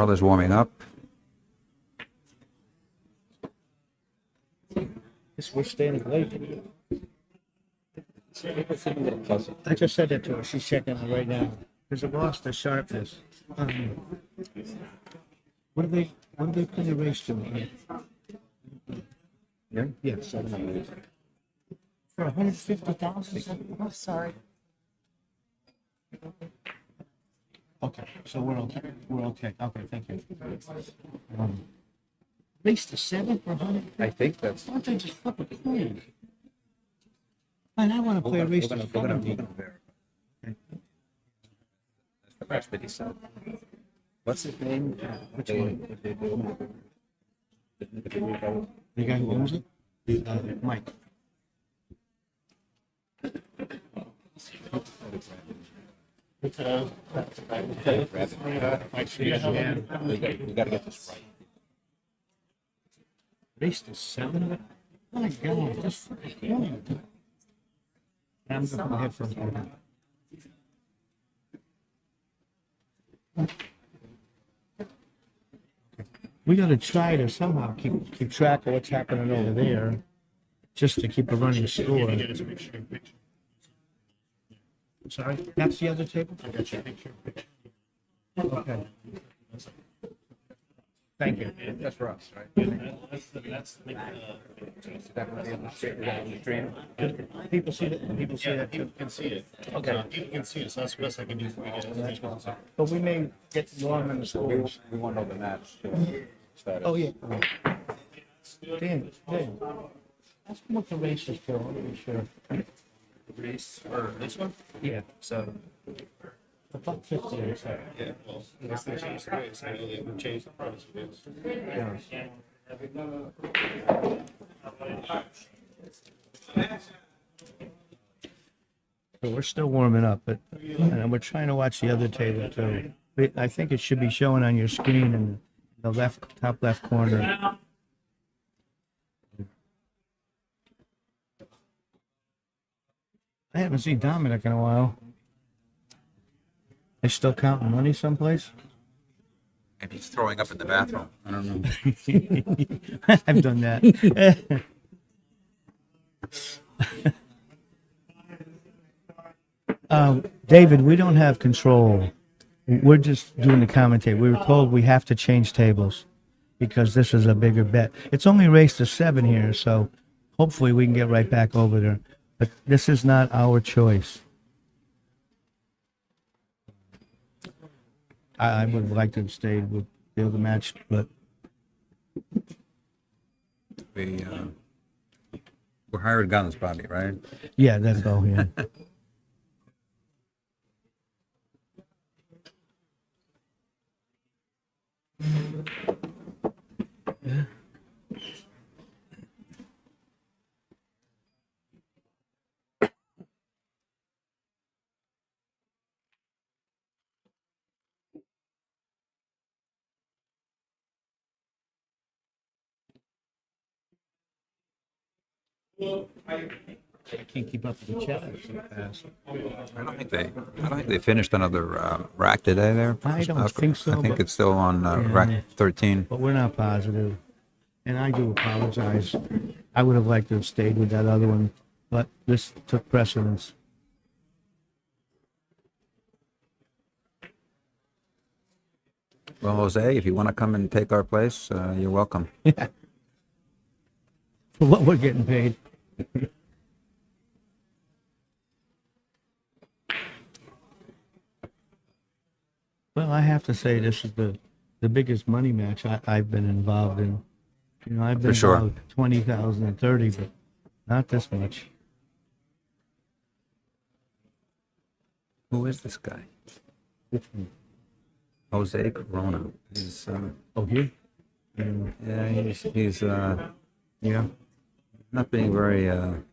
Carla's warming up. We're standing late. I just said that to her. She's checking it right now. Because it lost the sharpness. What do they put the race to? Yeah. Yes. For 150,000? Oh, sorry. Okay, so we're okay. We're okay. Okay, thank you. Race to 7 for 100? I think that's. Why don't they just flip a coin? And I want to play a race to 70. That's what he said. What's his name? Which one? The guy who owns it? Mike. We got to get this right. Race to 7? My God, just flip a coin. I'm going to put my headphones on. We got to try to somehow keep track of what's happening over there, just to keep a running score. Sorry, that's the other table. I got your picture. Okay. Thank you. That's for us, right? People see that. People see that. People can see it. Okay. People can see it, so that's the best I can do for you guys. But we may get Norm in the scores. We want to know the match status. Oh yeah. Dan, ask him what the race is for. I'm not sure. Race for this one? Yeah. So, The buck 50 or so. yeah, well, unless they change the race, I know they would change the price of this. Yeah. So we're still warming up, but and we're trying to watch the other table too. I think it should be showing on your screen in the top left corner. I haven't seen Dominic in a while. They still counting money someplace? And he's throwing up in the bathroom. I don't know. I've done that. David, we don't have control. We're just doing the commentary. We were told we have to change tables because this is a bigger bet. It's only raised to 7 here, so hopefully we can get right back over there. But this is not our choice. I would like to have stayed with the other match, but We're hired guns, probably, right? yeah, that's all. Yeah. I can't keep up with the chat so fast. I don't think they finished another rack today. There. I don't think so, I think but- it's still on rack 13. But we're not positive. And I do apologize. I would have liked to have stayed with that other one, but this took precedence. Well, Jose, if you want to come and take our place, you're welcome. Yeah. For what we're getting paid. Well, I have to say this is the biggest money match I've been involved in. You know, I've been For sure. involved 20,000 and 30, but not this much. Who is this guy? Jose Corona. He's, Oh, here? yeah, he's Yeah. not being very. Oh,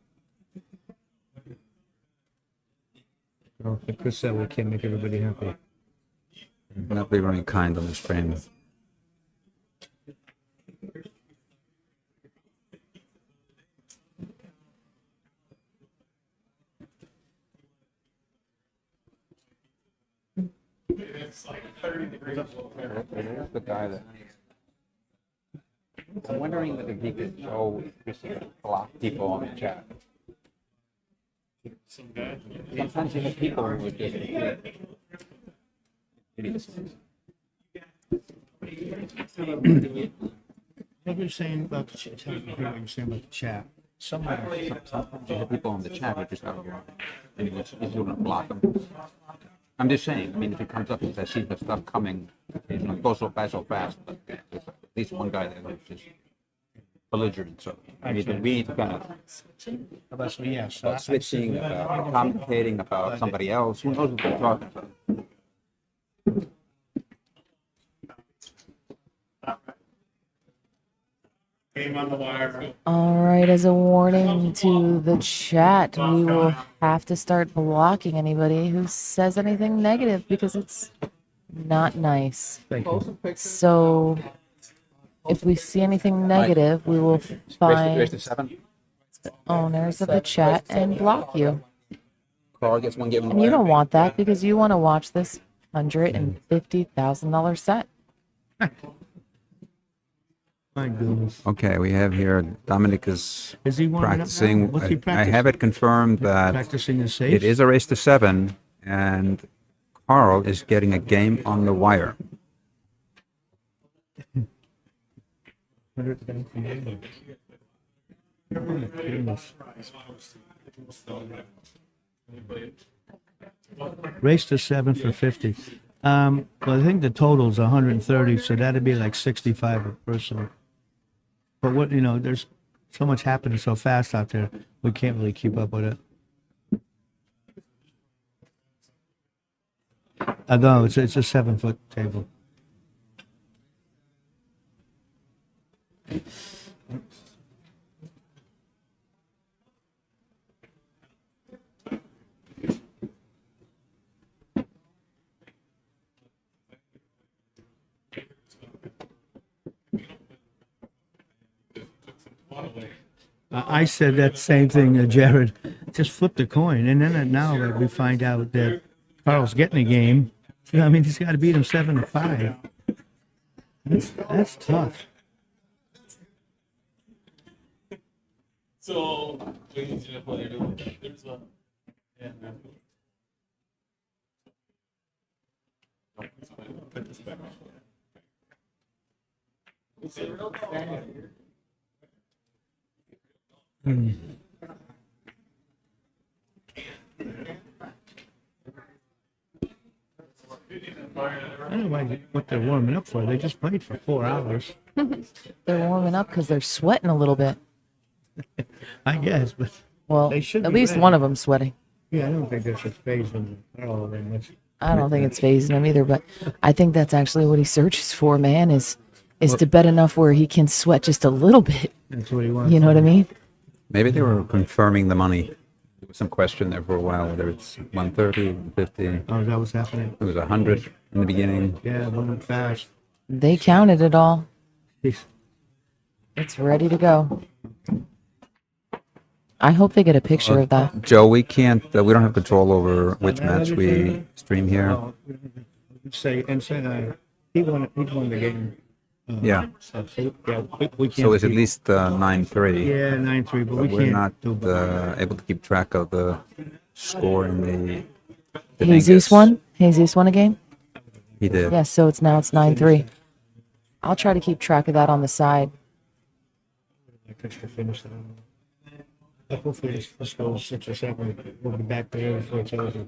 like Chris said, we can't make everybody happy. Not being very kind on his frame. There's the guy that. I'm wondering if he could show just block people on the chat. Sometimes you have people who are just idiots. What were you saying about the chat? Tell me what you're saying about the chat. Sometimes you have people on the chat who are just out here, and you just want to block them. I'm just saying. I mean, if it comes up, I see the stuff coming. It goes so fast. But there's at least one guy there who's just belligerent. So we need to kind of About switching, about commentating about somebody else. Who knows what they're talking about? Game on the wire. All right, as a warning to the chat, we will have to start blocking anybody who says anything negative because it's not nice. Thank you. So if we see anything negative, we will Raise find the 7. the owners of the chat and block you. Carl gets one game. And you don't want that because you want to watch this $150,000 set. My goodness. Okay, we have here Dominic is Is he warming up now? practicing. What's he I practicing? have it confirmed that Practicing his safe? it is a race to 7, and Carl is getting a game on the wire. Race to 7 for 50. Well, I think the total's 130, so that'd be like 65 a person. But what, there's so much happening so fast out there, we can't really keep up with it. No, it's a 7-foot table. I said that same thing, Jared. Just flip the coin, and then now that we find out that Carl's getting a game, I mean, he's got to beat him 7-5. That's tough. So, there's a. Yeah. Put this back. I don't know what they're warming up for. They just played for 4 hours. They're warming up because they're sweating a little bit. I guess, but Well, They should at be least ready. one of them's sweating. yeah, I don't think that's a phase in Carl very much. I don't think it's phasing him either, but I think that's actually what he searches for, man, is to bet enough where he can sweat just a little bit. That's what he wants. You know what I mean? Maybe they were confirming the money. There was some question there for a while whether it's 130, 150. Oh, is that what's happening? It was 100 in the beginning. Yeah, moving fast. They counted it all. Jeez. It's ready to go. I hope they get a picture of that. Joe, we can't. We don't have control over which match we stream here. Oh, say he won the game. Yeah. So, yeah, we can't. So it's at keep- least 9-3. Yeah, 9-3, but we We're can't not do better. able to keep track of the score in the. Jesus won? Jesus won a game? He did. Yes, so it's 9-3. I'll try to keep track of that on the side. I pitched to finish that. But hopefully this goes 6 or 7. We'll be back there before it's over.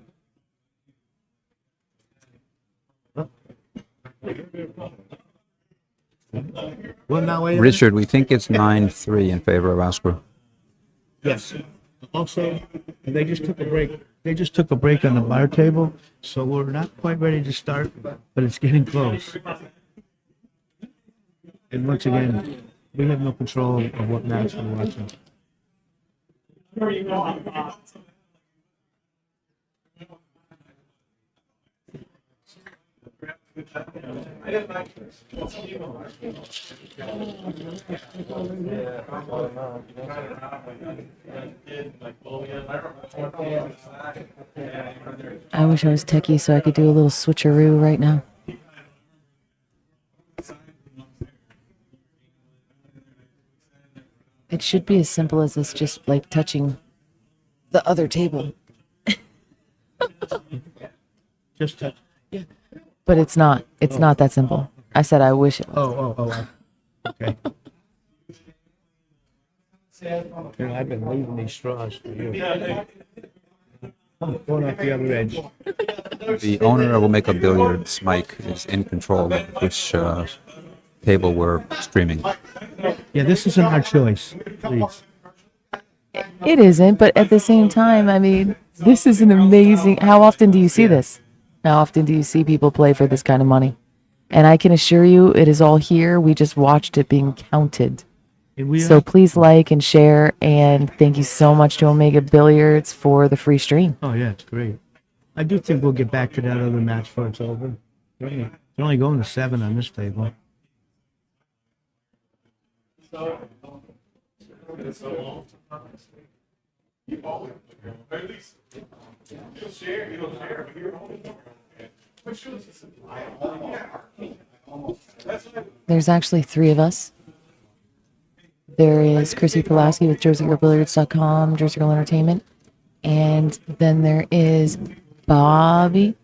Well, now wait. Richard, we think it's 9-3 in favor of Oscar. Yes. Also, they just took a break. They just took a break on the bar table, so we're not quite ready to start, but it's getting close. And once again, we have no control of what match we're watching. I wish I was techie so I could do a little switcheroo right now. It should be as simple as this, just like touching the other table. Just touch. But it's not. It's not that simple. I said I wish it was. Okay. You know, I've been leaving these straws for you. I'm going off the other edge. The owner of Omega Billiards, Mike, is in control of which table we're streaming. Yeah, this isn't our choice, please. It isn't, but at the same time, I mean, this is an amazing. How often do you see this? How often do you see people play for this kind of money? And I can assure you, it is all here. We just watched it being counted. And we So please like and share, and thank you so much to Omega Billiards for the free stream. Oh, yeah, it's great. I do think we'll get back to that other match before it's over. They're only going to 7 on this table. There's actually 3 of us. There is Chrissy Pulaski with JerseyGirlBilliards.com, Jersey Girl Entertainment. And then there is Bobby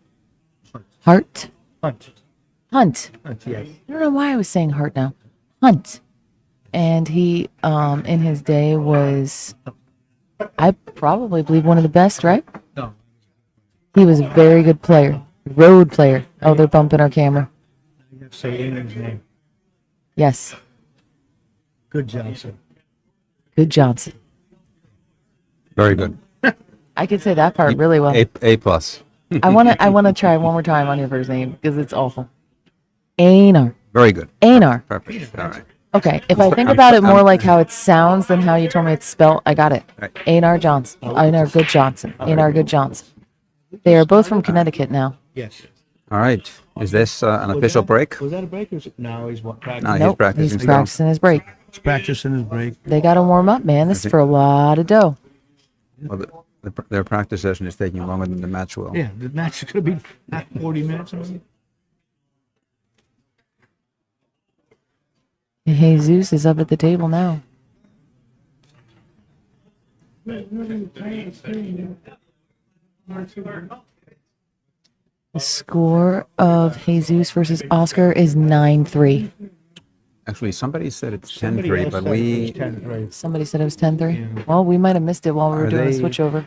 Hart. Hunt. Hunt. Hunt, yes. I don't know why I was saying Hart now. Hunt. And he, in his day, was, I probably believe, one of the best, right? No. He was a very good player. Road player. Oh, they're bumping our camera. You have to say England's name. Yes. Good Johnson. Good Johnson. Very good. I could say that part really well. A plus. I wanna try one more time on your first name because it's awful. Einar. Very good. Einar. Perfect. All right. Okay, if I think about it more like how it sounds than how you told me it's spelled, I got it. Right. Einar Johnson. Einar Good Johnson. Einar Good Johnson. They are both from Connecticut now. Yes. All right. Is this an official break? Was that a break? Or no, he's what, practicing. No, he's Nope, practicing he's still. practicing his break. He's practicing his break. They got to warm up, man. This is for a lot of dough. Well, their practice session is taking longer than the match will. Yeah, the match is going to be not 40 minutes. Jesus is up at the table now. The score of Jesus versus Oscar is 9-3. Actually, somebody said it's Somebody 10-3, else but said it we was 10-3. Somebody said it was 10-3. Yeah. Well, we might have missed it while we were Are doing the they- switchover.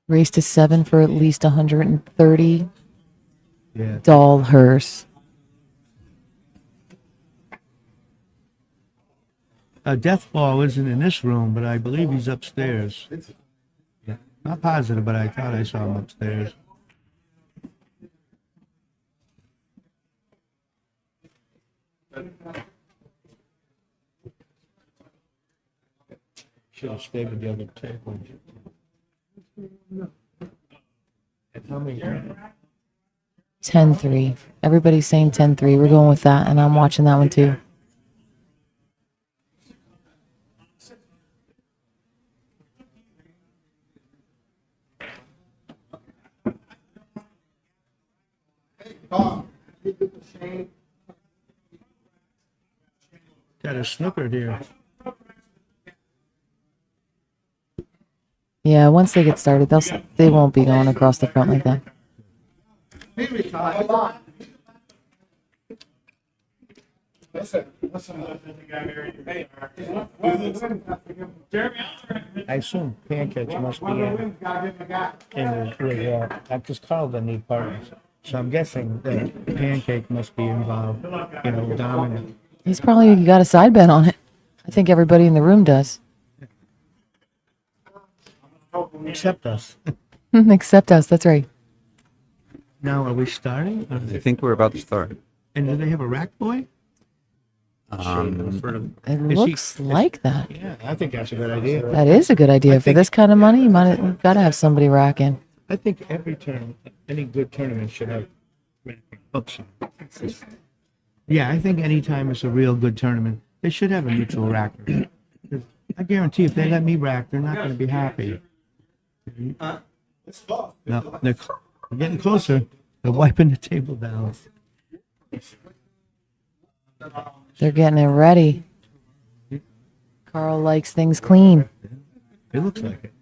Race to 7 for at least 130 Yeah. dollars. Death Ball isn't in this room, but I believe he's upstairs. Yeah. Not positive, but I thought I saw him upstairs. Should have stayed with the other table. Tell me. 10-3. Everybody's saying 10-3. We're going with that, and I'm watching that one too. Got a snooker here. Yeah, once they get started, they won't be going across the front like that. I assume pancakes must be in because Carl doesn't need partners. So I'm guessing that pancake must be involved, Dominic. He's probably got a side bet on it. I think everybody in the room does. Except us. Except us, that's right. Now, are we starting? I think we're about to start. And do they have a rack boy? It Is he- looks like that. Yeah, I think that's a good idea. That is a good idea. For think- this kind of money, you've got to have somebody racking. I think every tournament, any good tournament should have hooks. Yeah, I think anytime it's a real good tournament, they should have a neutral racker. I guarantee if they let me rack, they're not going to be happy. No, they're getting closer. They're wiping the table down. They're getting it ready. Carl likes things clean. It looks like it.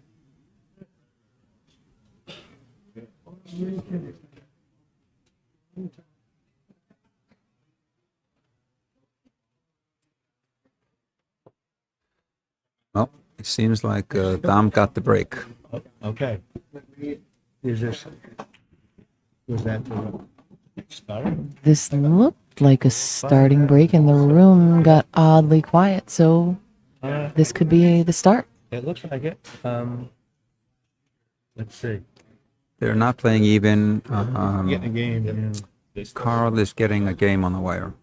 Well, it seems like Dom got the break. Okay. Is this? Was that the start? This looked like a starting break, and the room got oddly quiet. So this could be the start. It looks like it. Let's see. They're not playing even. Getting a game. Yeah. Carl is getting a game on the wire.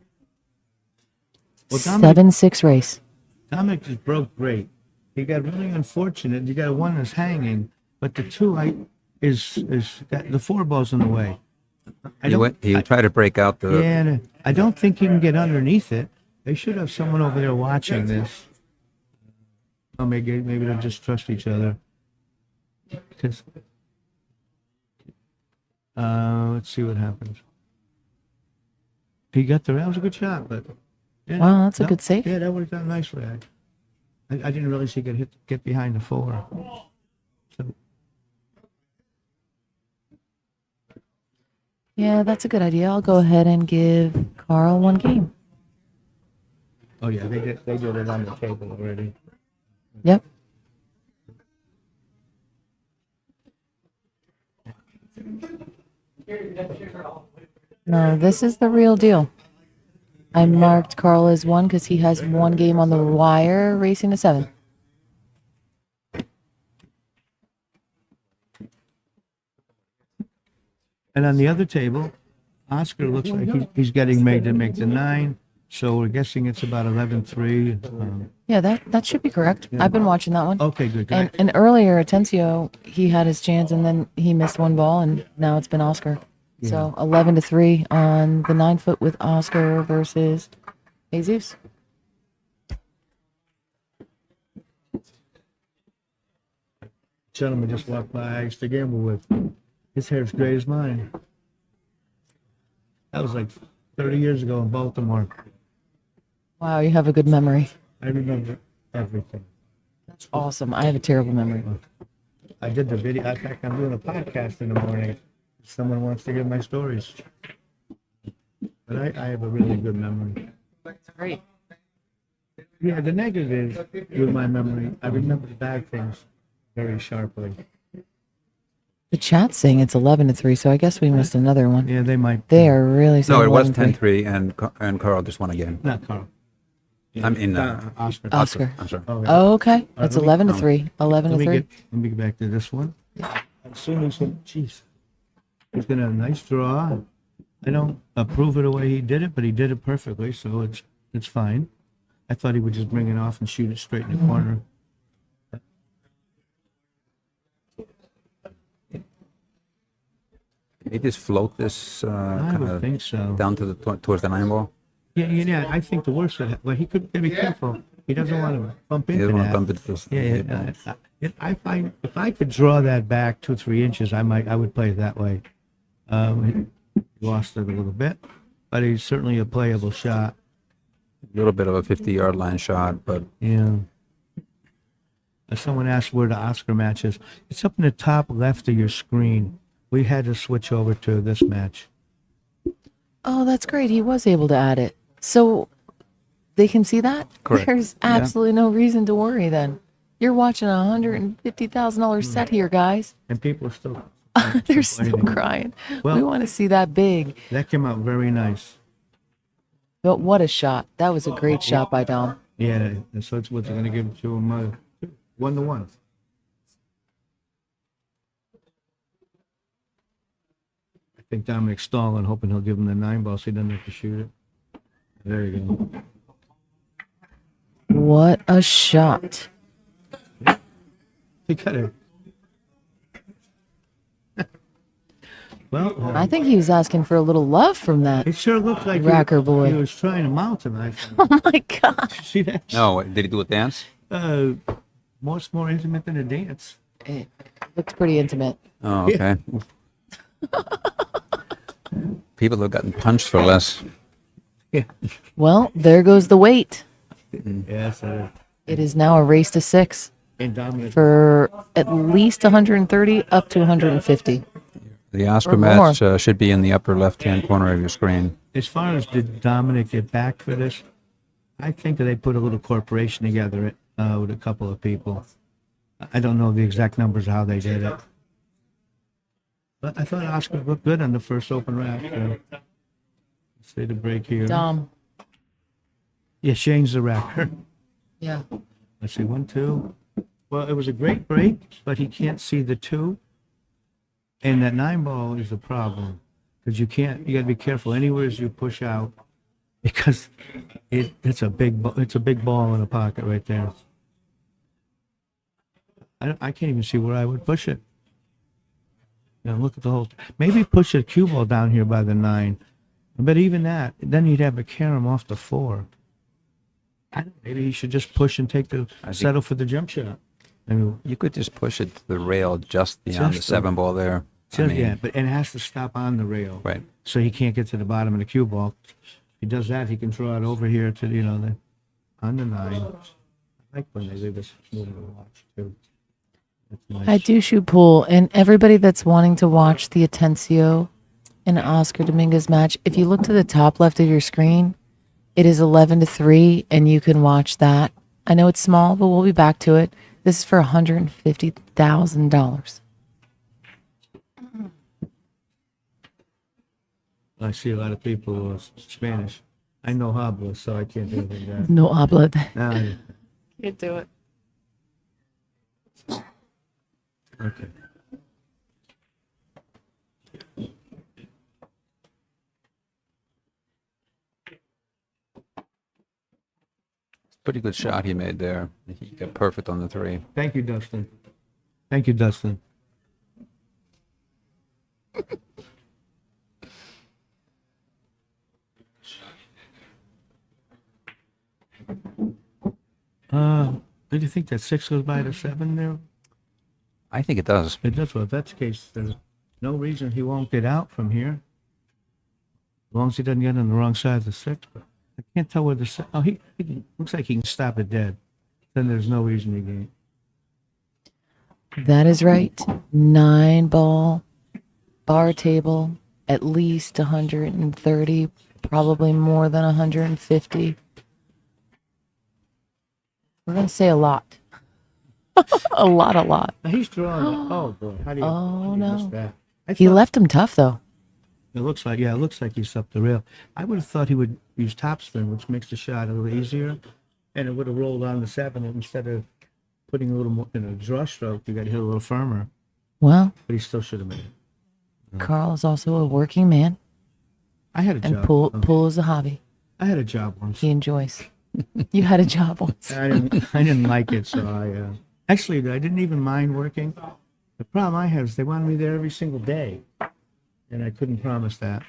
Well, Dominic, 7-6 race. Dominic just broke great. He got really unfortunate. You got one that's hanging, but the two is got the four balls in the way. He tried to break out the. Yeah, I don't think he can get underneath it. They should have someone over there watching this. Oh, maybe they'll just trust each other. Because, let's see what happens. He got the. That was a good shot, but. Yeah, Wow, that's a good save. Yeah, that worked out nicely. I didn't realize he could get behind the four. So, Yeah, that's a good idea. I'll go ahead and give Carl one game. oh yeah, they did it on the table already. Yep. No, this is the real deal. I marked Carl as one because he has one game on the wire racing to 7. And on the other table, Oscar looks like he's getting made to make the 9. So we're guessing it's about 11-3. Yeah, that should be correct. I've been watching that one. Okay, good. And earlier, Atencio, he had his chance and then he missed one ball, and now it's been Oscar. So 11-3 on the 9-foot with Oscar versus Jesus. Gentleman just walked by I used to gamble with. His hair's gray as mine. That was like 30 years ago in Baltimore. Wow, you have a good memory. I remember everything. That's awesome. I have a terrible memory. I did the video. In fact, I'm doing a podcast in the morning. If someone wants to hear my stories. But I have a really good memory. That's great. Yeah, the negative is with my memory, I remember the bad things very sharply. The chat's saying it's 11-3, so I guess we missed another one. Yeah, they might. They are really saying No, it was 11-3. 10-3, and Carl just won again. Not Carl. I'm in. Oscar. Oscar. I'm sorry. Oh, yeah. Oh, okay. right, It's let me- 11-3. 11-3. Let me get back to this one. As soon as jeez, he's gonna have a nice draw. I don't approve of the way he did it, but he did it perfectly, so it's fine. I thought he would just bring it off and shoot it straight in the corner. Can he just float this I kind would of think so. down to the towards the 9 ball? Yeah. I think the worst would well, he could be careful. He doesn't want to bump He into doesn't want that. to bump into this. I find if I could draw that back 2-3 inches, I would play it that way. He lost it a little bit, but he's certainly a playable shot. A little bit of a 50-yard line shot, but Yeah. Someone asked where the Oscar match is. It's up in the top left of your screen. We had to switch over to this match. Oh, that's great. He was able to add it. So they can see that? Correct. There's absolutely no reason to worry then. You're watching a $150,000 set here, guys. And people are still They're still complaining. crying. Well- We want to see that big. That came out very nice. But what a shot. That was a great shot by Dom. Yeah, and so it's what's going to give it to him 1-1. I think Dominic's stalling, hoping he'll give him the 9 ball so he doesn't have to shoot it. There you go. What a shot. He got it. Well, I think he was asking for a little love from that. it sure looked like Racker boy. he was trying to mount him. I think. Oh my gosh. See that? No, did he do a dance? More intimate than a dance. It looks pretty intimate. Oh, okay. People have gotten punched for less. Yeah. Well, there goes the weight. Yes. It is now a race to 6 And Dominic. for at least 130 up to 150. The Oscar Or more. match should be in the upper left-hand corner of your screen. As far as did Dominic get back for this, I think that they put a little corporation together with a couple of people. I don't know the exact numbers of how they did it. But I thought Oscar looked good on the first open rack. Let's say the break here. Dom. Yeah, Shane's the racker. Yeah. Let's see, 1, 2. Well, it was a great break, but he can't see the 2. And that 9 ball is a problem because you got to be careful anywhere as you push out because it's a big ball in the pocket right there. I can't even see where I would push it. Now look at the whole. Maybe push a cue ball down here by the 9, but even that, then you'd have a carom off the 4. Maybe he should just push and take the settle for the jump shot. I mean, You could just push it to the rail just beyond Just the 7 ball there. but it has to stop on the rail. Right. So he can't get to the bottom of the cue ball. If he does that, he can throw it over here to on the 9. I like when they leave this moving to watch too. That's nice. I do shoot pool, and everybody that's wanting to watch the Atencio and Oscar Dominguez match, if you look to the top left of your screen, it is 11-3, and you can watch that. I know it's small, but we'll be back to it. This is for $150,000. I see a lot of people who are Spanish. I know habla, so I can't do anything there. No habla. No, Can't do it. okay. Pretty good shot he made there. He got perfect on the 3. Thank you, Dustin. Thank you, Dustin. Did you think that 6 goes by to 7 there? I think it does. It does. Well, if that's the case, there's no reason he won't get out from here. As long as he doesn't get on the wrong side of the 6. But I can't tell where the oh he looks like he can stop it dead. Then there's no reason he can't. That is right. 9 ball, bar table, at least 130, probably more than 150. We're going to say a lot. a lot. Now he's drawing. Oh boy, how do you? Oh, how do you miss no. that? He left him tough, though. It looks like he's up the rail. I would have thought he would use topspin, which makes the shot a little easier, and it would have rolled on the 7 instead of putting a little more in a draw stroke. You got to hit a little firmer, Well, but he still should have made it. Carl is also a working man, I had a and job. pool is a hobby I had a job once. he enjoys. You had a job once. I didn't like it, so I actually I didn't even mind working. The problem I had is they wanted me there every single day, and I couldn't promise that.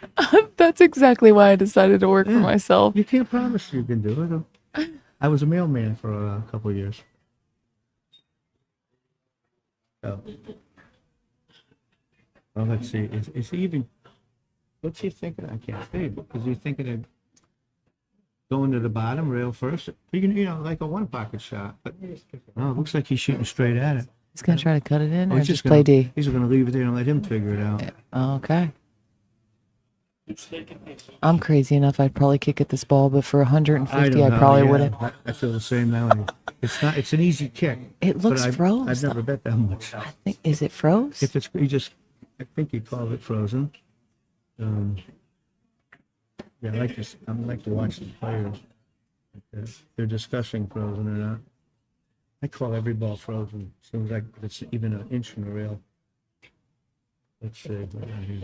That's exactly why I decided to work for myself. You can't promise you can do it. I was a mailman for a couple of years. So, well, let's see. Is he even? What's he thinking? I can't say. Is he thinking of going to the bottom rail first? You can, like a one pocket shot. But no, it looks like he's shooting straight at it. He's going to try to cut it in or He's just gonna- play D? He's going to leave it there and let him figure it out. Okay. I'm crazy enough. I'd probably kick at this ball, but for 150, I probably wouldn't. I feel the same now. It's not. It's an easy kick. It but looks I've froze. never though. bet that much. I think is it froze? If it's I think you call it frozen. Yeah, I like this. I like to watch the players. They're discussing frozen or not. I call every ball frozen as soon as it's even an inch from the rail. Let's see. Right here.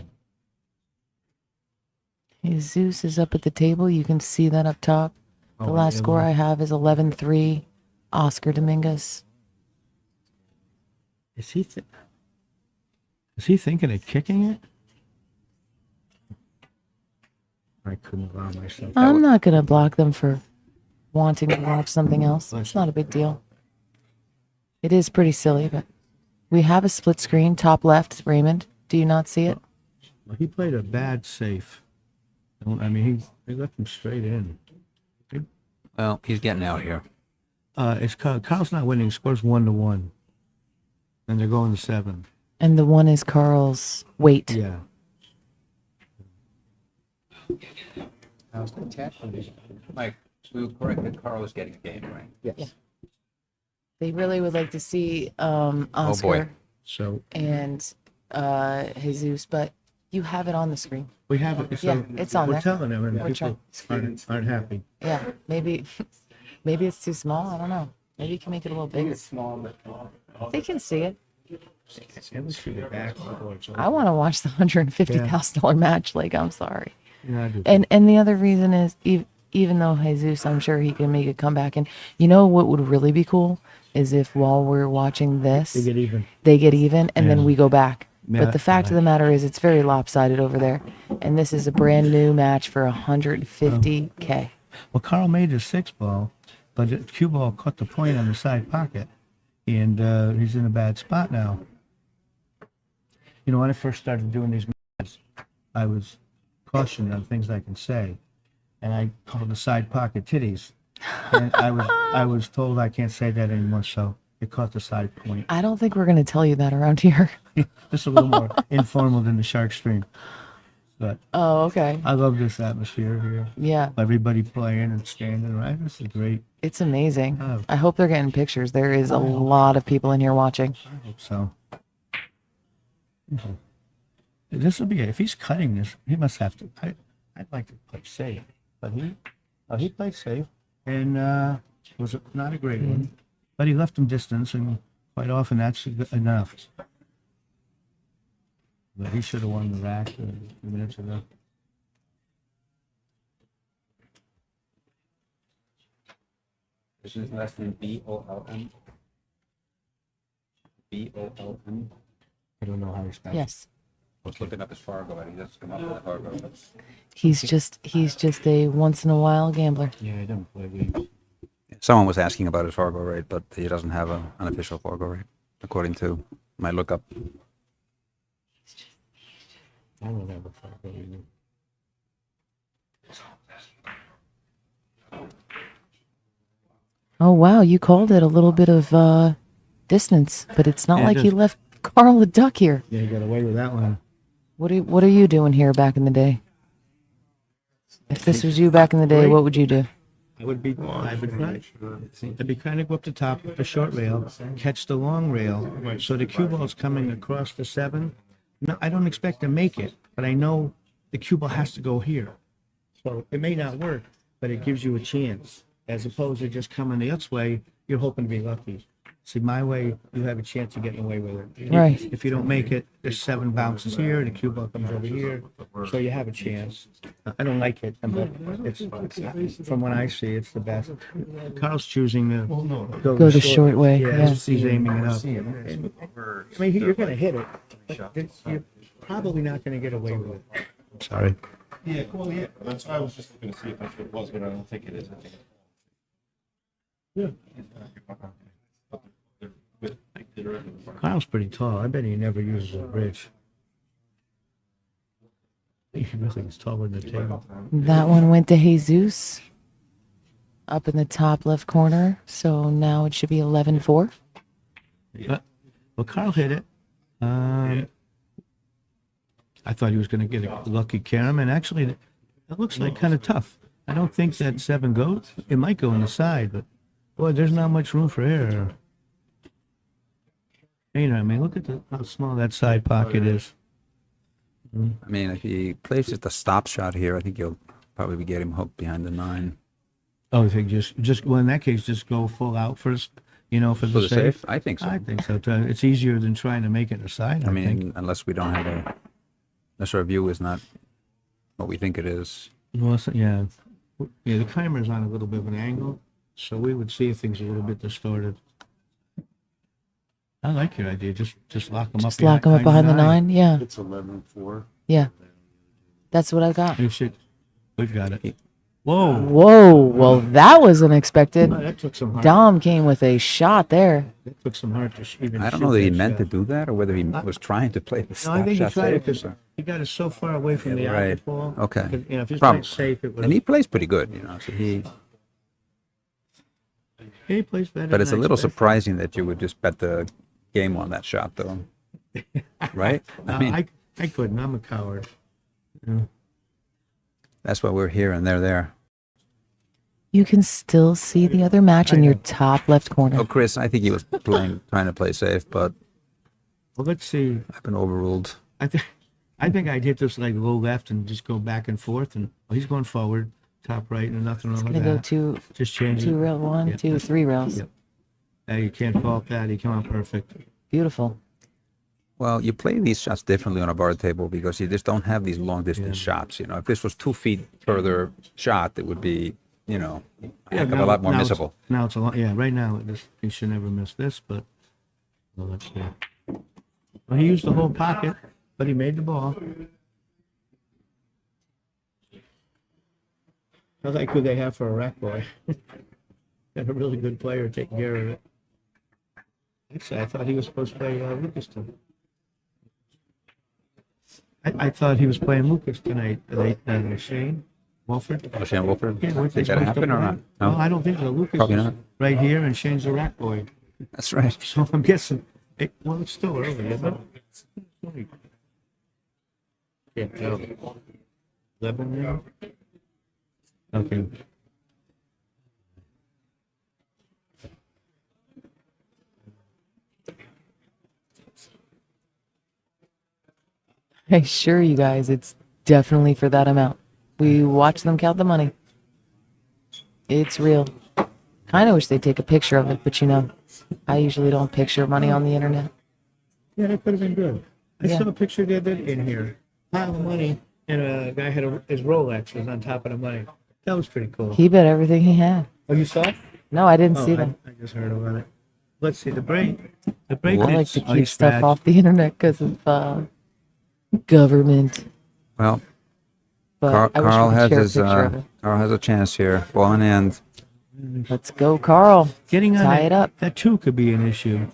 Jesus is up at the table. You can see that up top. The last score I have is 11-3, Oscar Dominguez. Is he thinking of kicking it? I couldn't allow myself. I'm not going to block them for wanting to watch something else. It's not a big deal. It is pretty silly, but we have a split screen, top left, Raymond. Do you not see it? Well, he played a bad safe. I mean, he left him straight in. Well, he's getting out here. It's Carl's not winning. Scores 1-1, and they're going to 7. And the one is Carl's weight. Yeah. Mike, we were correct that Carl was getting a game, right? Yes. Yeah. They really would like to see Oscar Oh, boy. So and Jesus, but you have it on the screen. we have it. So Yeah, it's on we're there. telling them, and We're people aren't happy. Yeah, maybe it's too small. I don't know. Maybe you can make it a little bigger. They can see it. And we shoot it back before it's over. I want to watch the $150,000 match. Like, I'm sorry. Yeah, I do. And the other reason is even though Jesus, I'm sure he can make a comeback. And you know what would really be cool is if while we're watching this, They get even. and then Yeah. we go back. Yeah, But the fact of the matter is, it's very lopsided over there, and this is a brand new match for 150K. Well, Carl made his 6 ball, but the cue ball caught the point on the side pocket, and he's in a bad spot now. You know, when I first started doing these matches, I was cautioned on things I can say, and I called the side pocket titties, and I was told I can't say that anymore, so it caught the side point. I don't think we're going to tell you that around here. Just a little more informal than the shark stream, but Oh, okay. I love this atmosphere here. Yeah, Everybody playing and standing around. This is great. it's amazing. Oh. I hope they're getting pictures. There is a lot of people in here watching. I hope so. This will be if he's cutting this, he must have to. I'd like to play safe, but he played safe and was not a great one, but he left him distance, and quite often that's enough. But he should have won the rack a few minutes ago. Isn't his last name B-O-L-M? B-O-L-M? I don't know how he spells. Yes, I was looking up his Fargo, and he doesn't come up with Fargo. he's just a once in a while gambler. Yeah, he doesn't play leagues. Someone was asking about his Fargo rate, but he doesn't have an unofficial Fargo rate, according to my lookup. I don't have a Fargo either. Oh wow, you called it a little bit of distance, but it's not Yeah, like it you is. left Carl a duck here. Yeah, he got away with that one. What are you doing here back in the day? If this was you back in the day, what would you do? I would be trying to go up the top with the short rail, catch the long rail, so the cue ball's coming across the 7. No, I don't expect to make it, but I know the cue ball has to go here. So it may not work, but it gives you a chance. As opposed to just coming the other way, you're hoping to be lucky. See, my way, you have a chance of getting away with it. Right. If you don't make it, there's 7 bounces here, the cue ball comes over here, so you have a chance. I don't like it, but it's from what I see, it's the best. Carl's choosing to Go the short way, yeah. He's aiming it up. I mean, you're going to hit it, but you're probably not going to get away with it. I'm sorry. Yeah, cool, yeah. That's why I was just looking to see if that's what it was, but I don't think it is. I think Kyle's pretty tall. I bet he never uses a bridge. He really is taller than the table. That one went to Jesus up in the top left corner. So now it should be 11-4. Well, Carl hit it. I thought he was going to get a lucky carom, and actually, it looks like kind of tough. I don't think that 7 goes. It might go on the side, but boy, there's not much room for error. You know, I mean, look at how small that side pocket is. I mean, if he places the stop shot here, I think you'll probably be getting him hooked behind the 9. Oh, I think just well, in that case, just go full out first. You know, for the safe. I think so. I think so too. It's easier than trying to make it a side. I mean, unless we don't have unless our view is not what we think it is. Well, yeah. Yeah, the camera's on a little bit of an angle, so we would see things a little bit distorted. I like your idea. Just lock them Just up. lock them up behind the 9. Yeah. It's 11-4. Yeah. That's what I got. You should. We've got it. Whoa. Whoa. Well, that was unexpected. Oh, that took some heart. Dom came with a shot there. That took some heart to even. I don't shoot know that he that meant to shot. do that or whether he was trying to play the No, stop I think he shot tried it safe. because he got it so far away from the Right. outlet ball. Okay. You know, if he's Probably. playing safe, it would. And he plays pretty good, you know. So He plays better. but it's a than I little expected. surprising that you would just bet the game on that shot, though. Right? No, I mean, I couldn't. I'm a coward. that's why we're here and they're there. You can still see the other match in your top left corner. Oh, Chris, I think he was trying to play safe, but Well, let's see. I've been overruled. I think I'd hit this like low left and just go back and forth. And he's going forward, top right, and nothing wrong with Gonna go that. to Just change 2 it. rail 1, Yeah. 2, 3 rails. Yep. You can't fault that. He came out perfect. Beautiful. Well, you play these shots differently on a bar table because you just don't have these long distance shots. You know, if this was 2 feet further shot, it would be, you know, a heck of a lot more now missable. Now it's a lot. Yeah, right now he should never miss this, but well, let's see. Well, he used the whole pocket, but he made the ball. How like who they have for a rack boy? Got a really good player taking care of it. Actually, I thought he was supposed to play Lucaston. I thought he was playing Lucas tonight. Shane Wolford. Oh, Shane Wolford? Yeah, weren't they Think that supposed to happen or play? not? No, No? I don't think so. Lucas Probably is not. right here, and Shane's the rack boy. That's right. So I'm guessing. Well, it's still early, isn't it? Can't tell. 11 now. Okay. I assure you guys, it's definitely for that amount. We watch them count the money. It's real. Kind of wish they'd take a picture of it, but you know, I usually don't picture money on the internet. Yeah, that could have been good. I Yeah. saw a picture the other day in here. Pile of money, and a guy had his Rolex was on top of the money. That was pretty cool. He bet everything he had. Oh, you saw it? No, I didn't Oh, see them. I just heard about it. Let's see the break. The break. I like is to keep ice stuff badge. off the internet because of government. Well, But I wish Carl we could has share a his picture of it. Carl has a chance here. Ball in hand. Let's go, Carl. Getting on Tie that, it up. That too could be an issue,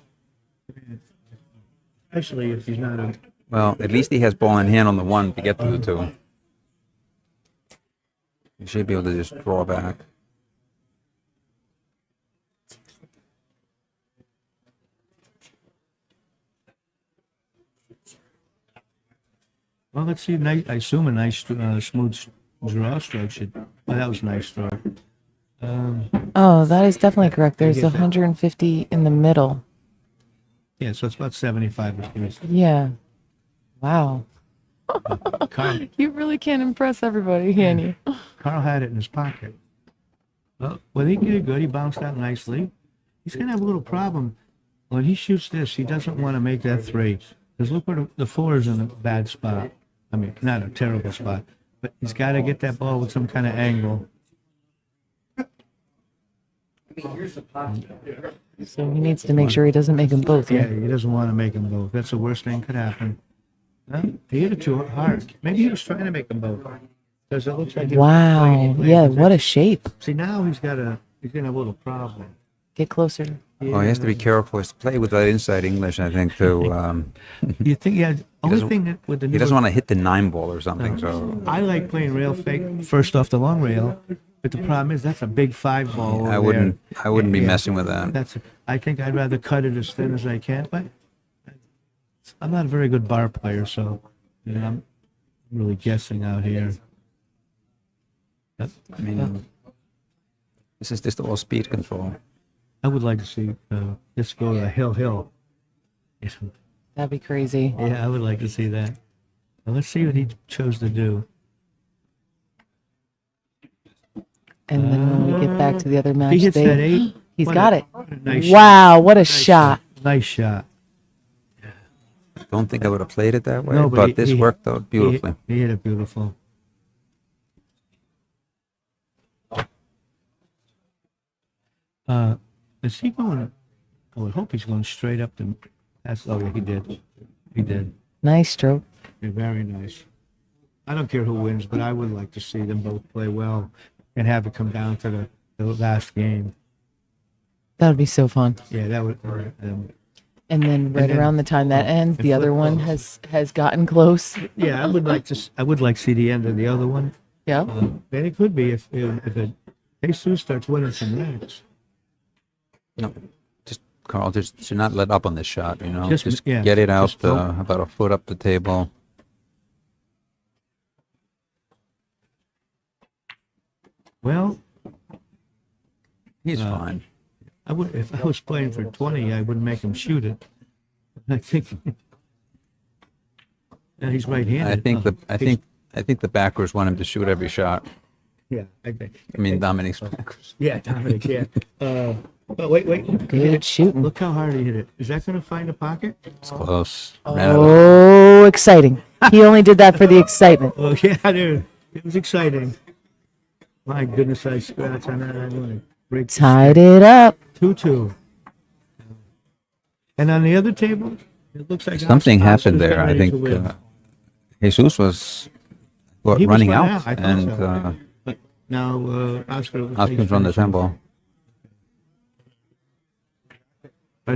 especially if he's not a. Well, at least he has ball in hand on the 1 to get to the 2. You should be able to just draw back. Well, let's see. Nice, I assume a nice, smooth draw stroke should. Oh, that was a nice stroke. Oh, that is definitely correct. There's get that. 150 in the middle. Yeah, so it's about 75 degrees. Yeah. Wow. Carl, You really can't impress everybody, can you? Carl had it in his pocket. Well, he did good. He bounced out nicely. He's gonna have a little problem when he shoots this. He doesn't want to make that 3 because look where the 4 is in a bad spot. I mean, not a terrible spot, but he's got to get that ball with some kind of angle. So he needs to make sure he doesn't make them both. Yeah, Yeah. he doesn't want to make them both. That's the worst thing could happen. Huh? He hit it too hard. Maybe he was trying to make them both. Because it looks like he was Wow. playing Yeah. with What it. a shape. See, now he's gonna have a little problem. Get closer. Oh, he has to be careful. He has to play with that inside English, I think, to. You think? Yeah. Only doesn't- thing that with the He new, doesn't want to hit the 9 ball or something. So I like playing rail fake first off the long rail, but the problem is that's a big 5 ball. I over wouldn't. there. I wouldn't be Yeah. messing with that. I think I'd rather cut it as thin as I can, but I'm not a very good bar player, so you know, I'm really guessing out here. I mean, this is just all speed control. I would like to see this go to hill. That'd be crazy. Yeah, I would like to see that. Now, let's see what he chose to do. And then when we get back to the other match, He hits that 8. he's What got a- it. what a nice Wow. What a Nice shot. Nice shot. Don't think I would have played it that way, No, but he- this he- worked out beautifully. He hit it beautiful. Is he going? I would hope he's going straight up the. That's oh yeah, he did. He did. Nice stroke. Yeah, very nice. I don't care who wins, but I would like to see them both play well and have it come down to the last game. That would be so fun. Yeah, that would. And then right then- around the time that ends, and the other flip one those. has gotten close. Yeah, I would like to. I would like to see the end of the other one. Yeah. And it could be if Jesus starts winning some racks. No, just Carl, just should not let up on this shot. You know, Just- just yeah, get it out just don't- about a foot up the table. Well, He's fine. I would if I was playing for 20, I wouldn't make him shoot it. I think. Yeah, he's right-handed. I think the backers want him to shoot every shot. Yeah, I think. I mean, Dominic's backers. Yeah, Dominic. Yeah. But wait. Good shooting. Look how hard he hit it. Is that going to find a pocket? It's close. Ran out of- Oh, exciting. He only did that for the excitement. Oh yeah, dude. It was exciting. My goodness, I scratched on that. I'm going to break the Tied it up. 2-2. And on the other table, it looks like Something Oscar's happened there. getting I ready think to win. Jesus was He was running running out, I thought and so. But now Oscar. Oscar's on the temple.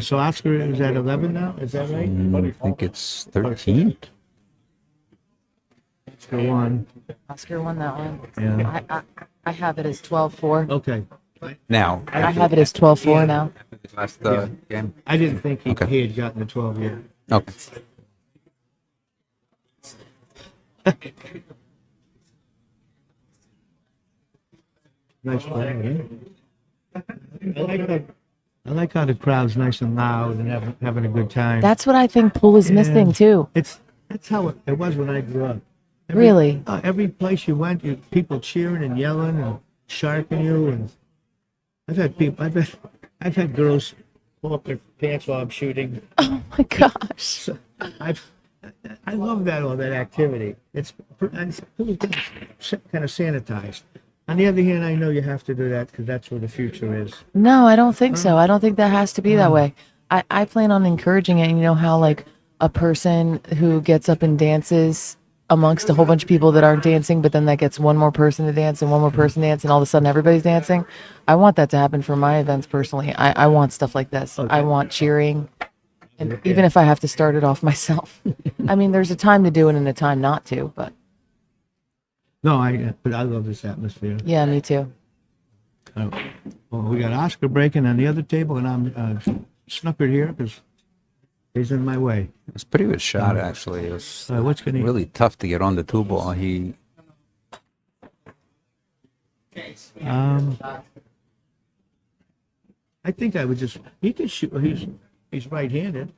So Oscar is at 11 now. Is that right? I think it's 13. Oscar won. Oscar won that one. Yeah. I have it as 12-4. Okay. Now, I have it as 12-4 now. last game. I didn't think Okay. he had gotten to 12 yet. Okay. Nice play. I like how the crowd's nice and loud and having a good time. That's what I think pool is missing too. That's how it was when I grew up. Really? Every place you went, people cheering and yelling and sharking you. And I've had girls pull up their pants while I'm shooting. Oh my gosh. So I love all that activity. It's kind of sanitized. On the other hand, I know you have to do that because that's where the future is. No, I don't think so. I don't think that has to be that way. I plan on encouraging it. You know how like a person who gets up and dances amongst a whole bunch of people that aren't dancing, but then that gets one more person to dance and one more person to dance, and all of a sudden everybody's dancing. I want that to happen for my events personally. I want stuff like this. I want cheering, and even if I have to start it off myself. I mean, there's a time to do it and a time not to, but No, but I love this atmosphere. yeah, me too. Well, we got Oscar breaking on the other table, and I'm snookered here because he's in my way. It's a pretty good shot, actually. It was What's going to really tough to get on the two ball. He I think I would just. He could shoot. He's right-handed.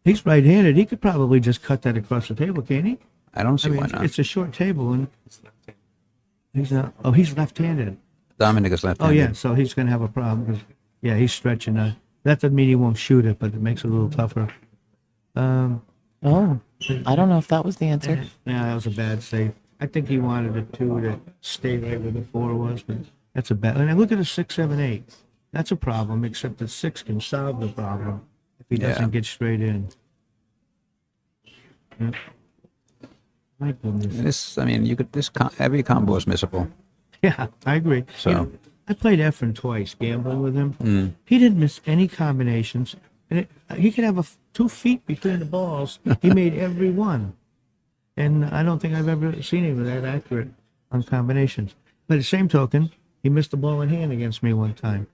He's right-handed. He could probably just cut that across the table, can't he? I don't see I mean, why not. it's a short table, and he's not. Oh, he's left-handed. Dominic is Oh left-handed. yeah, so he's gonna have a problem. 'Cause, yeah, he's stretching. That doesn't mean he won't shoot it, but it makes it a little tougher. Oh, I don't know if that was the answer. Yeah, that was a bad save. I think he wanted the 2 to stay right where the 4 was, but that's a bad. And look at the 6, 7, 8. That's a problem, except the 6 can solve the problem if he doesn't Yeah. get straight in. Yeah. My goodness. This, I mean, every combo is missable. Yeah, I agree. So- You know, I played Efren twice, gambling with him. He didn't miss any combinations, and he could have 2 feet between the balls. He made every one, and I don't think I've ever seen him that accurate on combinations. But at the same token, he missed the ball in hand against me one time.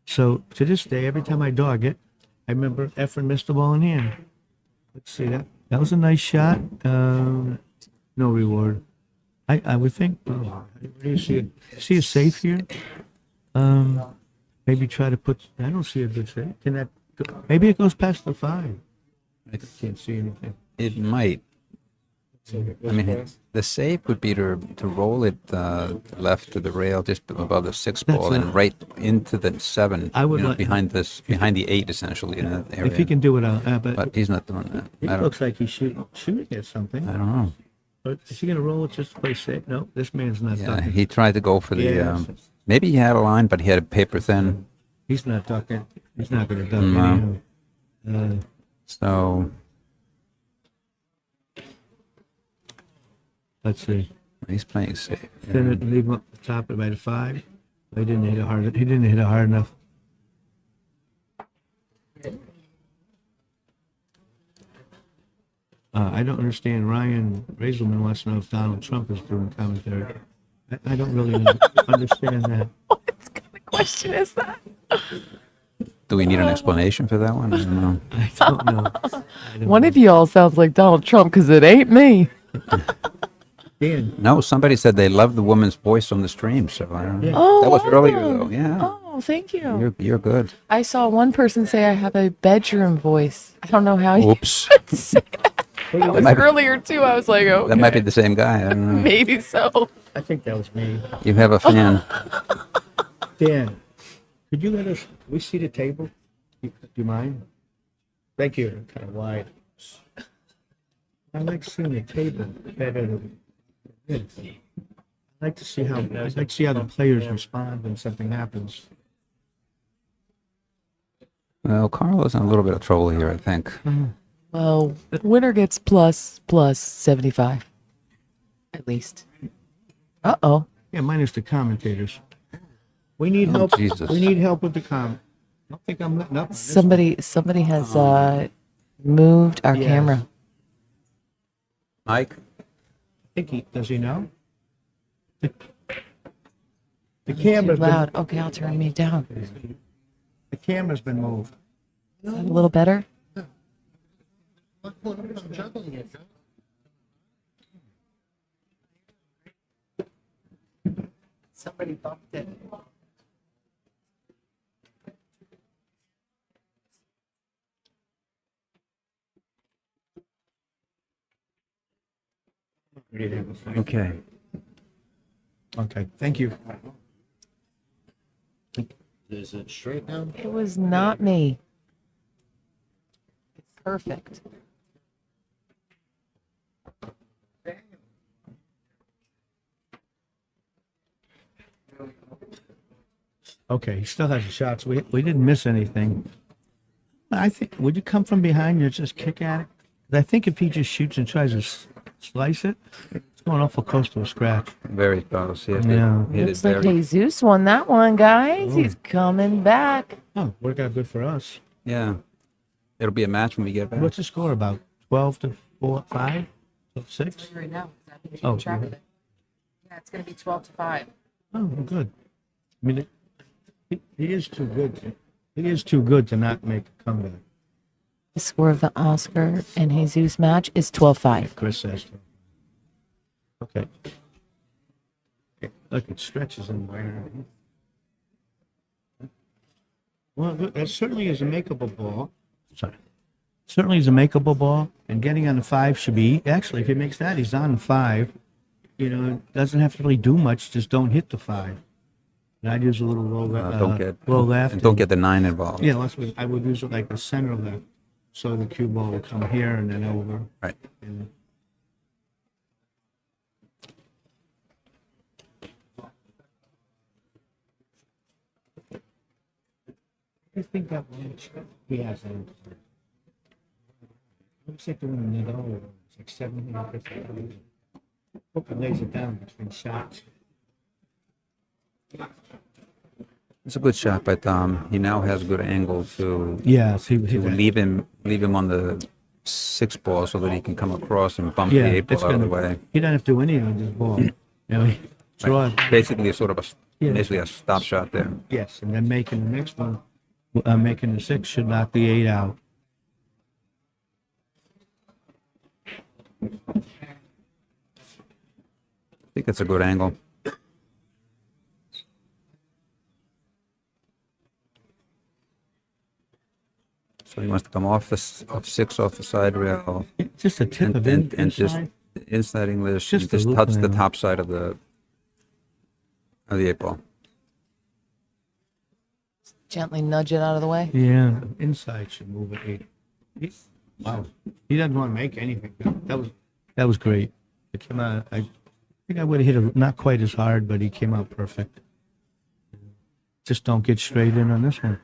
So to this day, every time I dog it, I remember Efren missed the ball in hand. Let's see that. That was a nice shot. No reward. I would think. What do you see? See a safe here? Maybe try to put. I don't see a good safe. Can that? Maybe it goes past the 5. I can't see anything. It might. I mean, the save would be to roll it left to the rail just above the 6 ball That's and right into the 7. I would like- behind the 8 essentially in that area. If he can do it, but But he's not doing that. it looks like he's shooting at something. I don't know. But is he gonna roll it just to play safe? No, this man's not Yeah, ducking. he tried to go for the. Yes. Maybe he had a line, but he had a paper thin. He's not ducking. He's not going to duck No. anyhow. So Let's see. he's playing safe. Thin it and leave him up the top at right at 5. He didn't hit it hard. He didn't hit it hard enough. I don't understand. Ryan Razelman wants to know if Donald Trump is doing commentary. I don't really understand that. What kind of question is that? Do we need an explanation for that one? I don't know. I don't know. One of y'all sounds like Donald Trump because it ain't me. Dan, No, somebody said they loved the woman's voice on the stream, so I don't know. Oh, That was earlier awesome. though. Yeah. Oh, thank you. You're good. I saw one person say I have a bedroom voice. I don't know how you Oops. say that. That was might be- earlier too. I was like, oh, That might be the same guy. I don't know. maybe so. I think that was me. You have a fan. Dan, could you let us? We see the table. Do you mind? Thank you. Kind of wide. I like seeing the table better than this. I like to see how the players respond when something happens. Well, Carlo's in a little bit of trouble here, I think. Well, winner gets plus 75. At least. Uh-oh. Yeah, minus the commentators. We need Oh, help. Jesus. We need help with the comment. I don't think I'm letting up. on this one. Somebody has moved our Yes. camera. Mike? Does he know? The Too camera's loud. Okay, I'll turn me down. the camera's been moved. Is that a little better? Somebody bumped it. Okay. Okay, thank you. Is it straight now? It was not me. It's perfect. Okay, he still has a shot, so we didn't miss anything. I think, would you come from behind and just kick at it? 'Cause I think if he just shoots and tries to slice it, it's going awful close to a scratch. Very close. He hit Yeah. it Looks like very. Jesus won that one, guys. He's coming back. Oh, worked out good for us. Yeah. It'll be a match when we get back. What's the score about? 12 to 4, 5? 6? Right now, I think Oh, track of it. Yeah, it's going to be 12 to 5. Oh, well, good. I mean, he is too good. He is too good to not make a comeback. The score of the Oscar and Jesus match is 12-5. Chris says. Okay. Look, it stretches in there. Well, that certainly is a makeable ball. Sorry. Certainly is a makeable ball, and getting on the 5 should be, actually, if he makes that, he's on the 5. You know, doesn't have to really do much, just don't hit the 5. And I'd use a little low left. Low left. And don't get the 9 involved. Yeah, I would use it like the center left. So the cue ball would come here and then over. Right. And I think that much he has on. Looks like the one in the over. It's like 750. Hope he lays it down between shots. It's a good shot, but he now has a good angle to Yes, to leave him on the 6 ball so that he can come across and bump the 8 ball out of the way. He doesn't have to do anything with this ball. You know, he draw it. Basically, a sort of Yeah. basically a stop shot there. Yes, and then making the next one, making the 6 should knock the 8 out. I think it's a good angle. So he wants to come off 6 off the side rail Just a tip of and just inside. inside English, Just and a just loop touch the around. top side of the 8 ball. Gently nudge it out of the way. Yeah, inside should move at 8. Wow, he doesn't want to make anything. That was great. It came out. I think I would have hit it not quite as hard, but he came out perfect. Just don't get straight in on this one.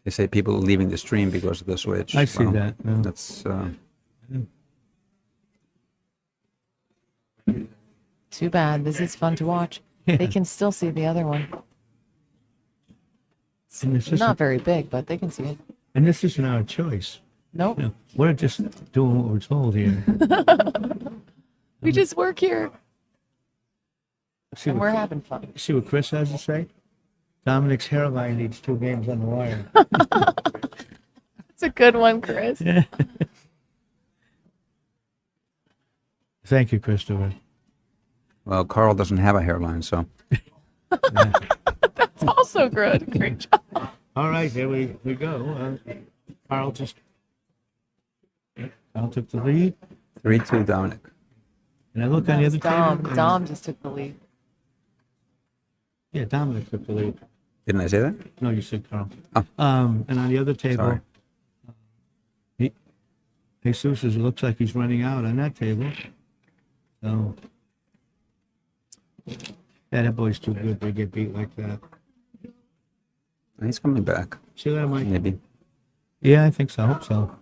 They say people are leaving the stream because of the switch. I see Well, that. Yeah. That's Too bad. This is fun to watch. Yeah. They can still see the other one. And this Not isn't, very big, but they can see it. and this isn't our choice. Nope. You know, we're just doing what we're told here. We just work here See and what, we're having fun. see what Chris has to say? Dominic's hairline needs 2 games on the wire. It's a good one, Chris. Thank you, Christopher. well, Carl doesn't have a hairline, so It's also good. Great job. All right, here we go. Carl took the lead. 3-2 Dominic. And I look on the other Dom. table. and- Dom just took the lead. Yeah, Dominic took the lead. Didn't I say that? No, you said Carl. Oh. And on the other table, Jesus looks like he's running out on that table. So, yeah, that boy's too good to get beat like that. He's coming back, See that, Mike? maybe. Yeah, I think so. I hope so.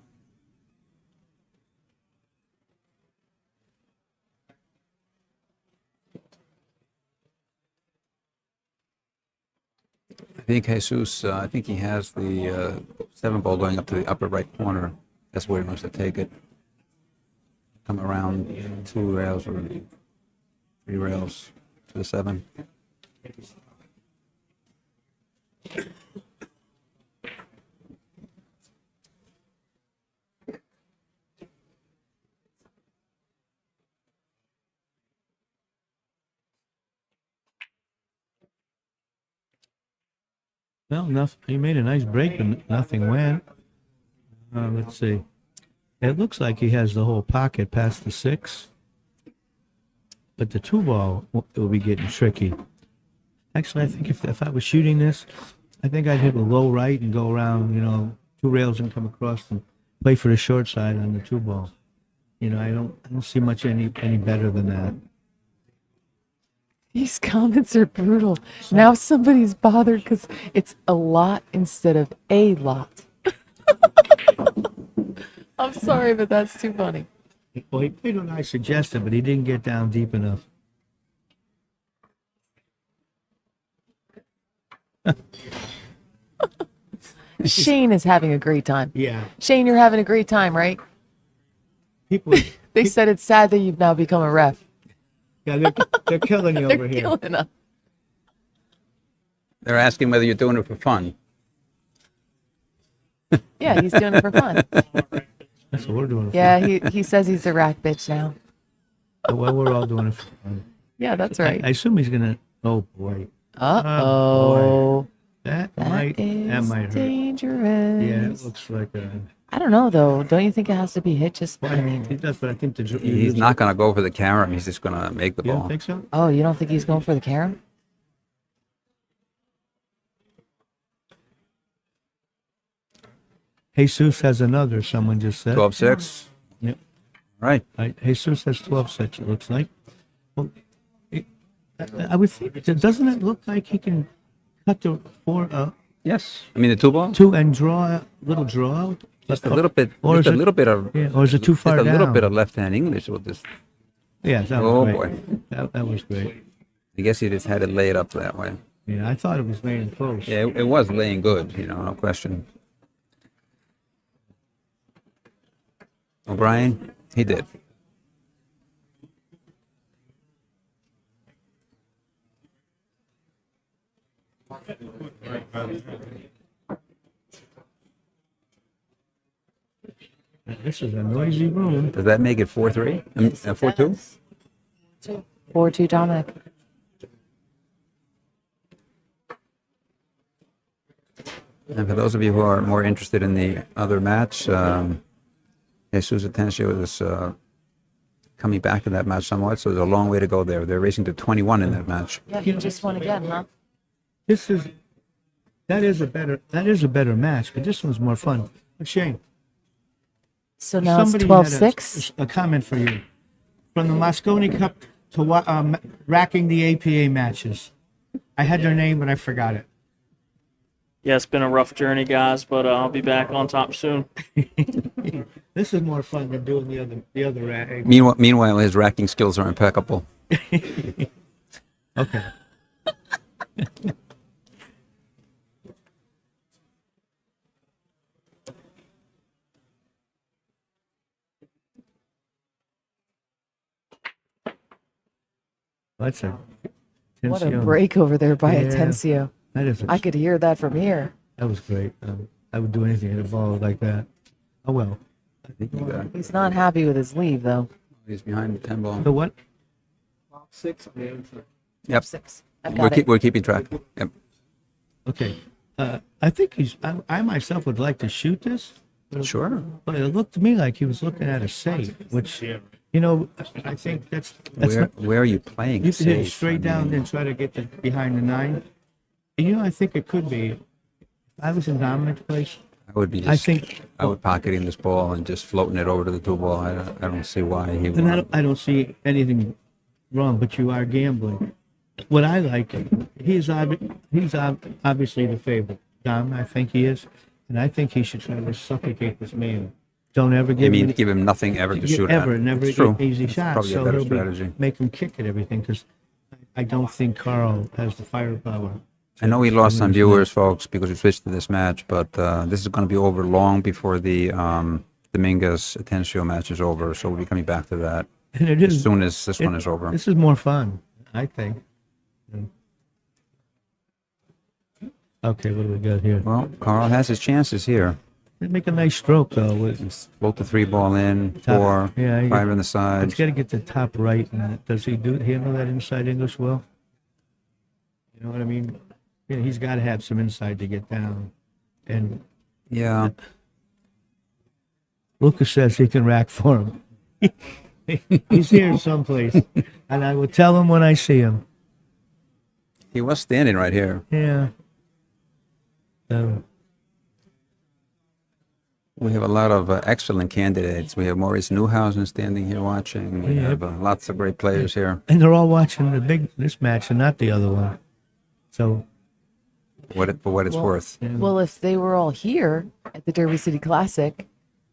I think Jesus, I think he has the 7-ball going up to the upper right corner. That's where he wants to take it. Come around 2 rails or 3 rails to the 7. Well, he made a nice break, but nothing went. Let's see. It looks like he has the whole pocket past the 6. But the 2-ball will be getting tricky. Actually, I think if I was shooting this, I think I'd hit a low right and go around, 2 rails and come across and play for the short side on the 2-ball. I don't see much any better than that. These comments are brutal. Now somebody's bothered because it's a lot instead of a lot. I'm sorry, but that's too funny. Well, he played what I suggested, but he didn't get down deep enough. Shane is having a great time. Yeah. Shane, you're having a great time, right? People, They said it's sad that you've now become a ref. yeah, they're killing you They're over here. killing us. They're asking whether you're doing it for fun. Yeah, he's doing it for fun. That's what we're doing. it Yeah, he says he's a rack bitch now. for. Well, we're all doing it for fun. Yeah, that's I right. assume he's gonna. Oh boy, Uh-oh. that That might hurt. dangerous. Yeah, it looks like a. I don't know, though. Don't you think it has to be hit just... Well, I mean, he does, but I think He's not going to go for the camera. He's just going to make the You don't ball. think so? oh, you don't think he's going for the carom? Jesus has another. Someone just said. 12-6. Yep. Right. Jesus has 12-6. It looks like. Well, I would think. Doesn't it look like he can cut the 4 Yes. I mean the 2-ball. 2 and draw a little draw? Just a little bit. Or Just is a it- little bit of. Yeah, or is it too far Just a little down? bit of left-hand English with this. Yeah, that was Oh great. boy. That was great. I guess he just had it laid up that way. Yeah, I thought it was laying close. Yeah, it was laying good. No question. O'Brien, he did. This is a noisy room. Does that make it 4-3? 4-2? 4-2 Dominic. And for those of you who are more interested in the other match, Jesus Atencio is coming back in that match somewhat, so there's a long way to go there. They're racing to 21 in that match. Yeah, he just won again, huh? That is a better match, but this one's more fun. Shane, So now it's somebody 12-6? had a comment for you. From the Moscone Cup to racking the APA matches. I had their name, but I forgot it. Yeah, it's been a rough journey, guys, but I'll be back on top soon. This is more fun than doing the other rack. Meanwhile, his racking skills are impeccable. Okay. That's a What a tension. break over there by Yeah. Atencio. That is. I could hear that from here. That was great. I would do anything to hit a ball like that. Oh well. I think you got. He's not happy with his leave, though. He's behind the 10 ball. The what? 6 on the inside. Yep. 6. I've got it. We're keeping track. Yep. Okay. I think I myself would like to shoot this, Sure. but it looked to me like he was looking at a safe, which, I think that's Where are you playing? you can hit it safe? straight I down mean, and try to get behind the 9. And, I think it could be. If I was in Dominic's place, I would be. I think. I would pocketing this ball and just floating it over to the 2 ball. I don't see why he And would. I don't see anything wrong, but you are gambling. What I like, he's obviously the favorite. Dom, I think he is, and I think he should try to suffocate this man. Don't ever give him give him nothing ever to shoot at. never It's get true. easy It's shots. probably a So better he'll strategy. make him kick at everything because I don't think Carl has the firepower. I know we lost some win this viewers, folks, because we switched to this match, but this is going to be over long before the Dominguez Atencio match is over, so we'll be coming back to that match. And it as is. soon as this one is over. This is more fun, I think. Okay, what do we got here? Well, Carl has his chances here. They make a nice stroke though. Just float the 3 ball in, Top. 4, Yeah, 5 on the He's sides. got to get the top right. And does he handle that inside English well? You know what I mean? Yeah, he's got to have some inside to get down. And Yeah, Lucas says he can rack for him. He's here someplace, and I will tell him when I see him. he was standing right here. Yeah. We have a lot of excellent candidates. We have Maurice Newhausen standing here watching. We Yeah. have lots of great players here. And they're all watching this match and not the other one. So For what it's worth. Well, if they were all here at the Derby City Classic,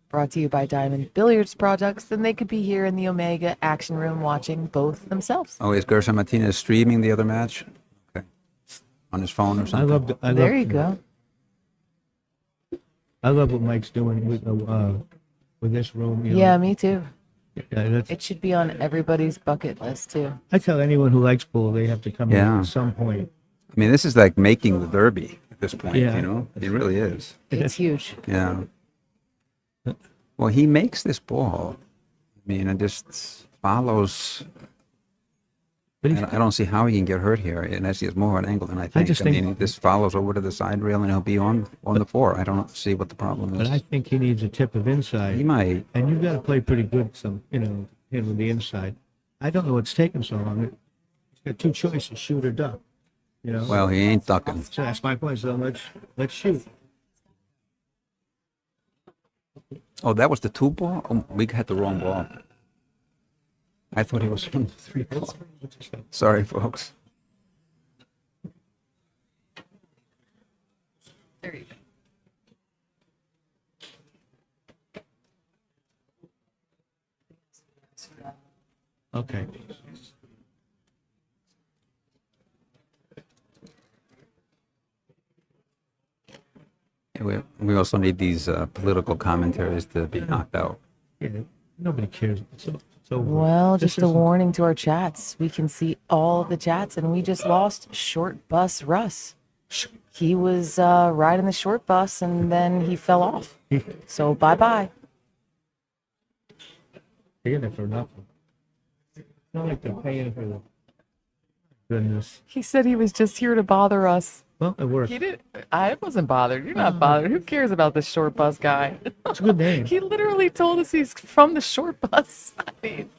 brought to you by Diamond Billiards Products, then they could be here in the Omega Action Room watching both themselves. Oh, is Gerson Martinez streaming the other match? Okay. On his phone or I something? love. There you go. I love what Mike's doing with this room. Yeah, me too. That's, It should be on everybody's bucket list too. I tell anyone who likes pool they have to come Yeah. in at some point. I mean, this is like making the Derby at this point, Yeah. you know? It really is. It's huge. Yeah. Well, he makes this ball. I mean, it just follows. But And I don't see how he can get hurt here unless he has more of an angle than I think. just think- mean, he just follows over to the side rail and he'll be on the 4. I don't see what the problem But I is. think he needs a tip of He inside, might. and you've got to play pretty good. Hit with the inside. I don't know what's taking so long. He's got 2 choices: shoot or duck. Well, he ain't ducking. So that's my point. So let's shoot. Oh, that was the 2 ball? Oh, we had the wrong ball. I thought he was on the 3 ball. Sorry, folks. There you go. Okay. We also need these political commentaries to be knocked out. Yeah, nobody cares. It's over. Well, This just a is- warning to our chats. We can see all the chats, and we just lost Short Bus Russ. He was riding the short bus, and then he fell off. So bye-bye. Paying it for nothing. It's not like they're paying for the goodness. He said he was just here to bother us. Well, it worked. He didn't. I wasn't bothered. You're not bothered. Who cares about this short bus guy? It's a good name. He literally told us he's from the short bus. I mean,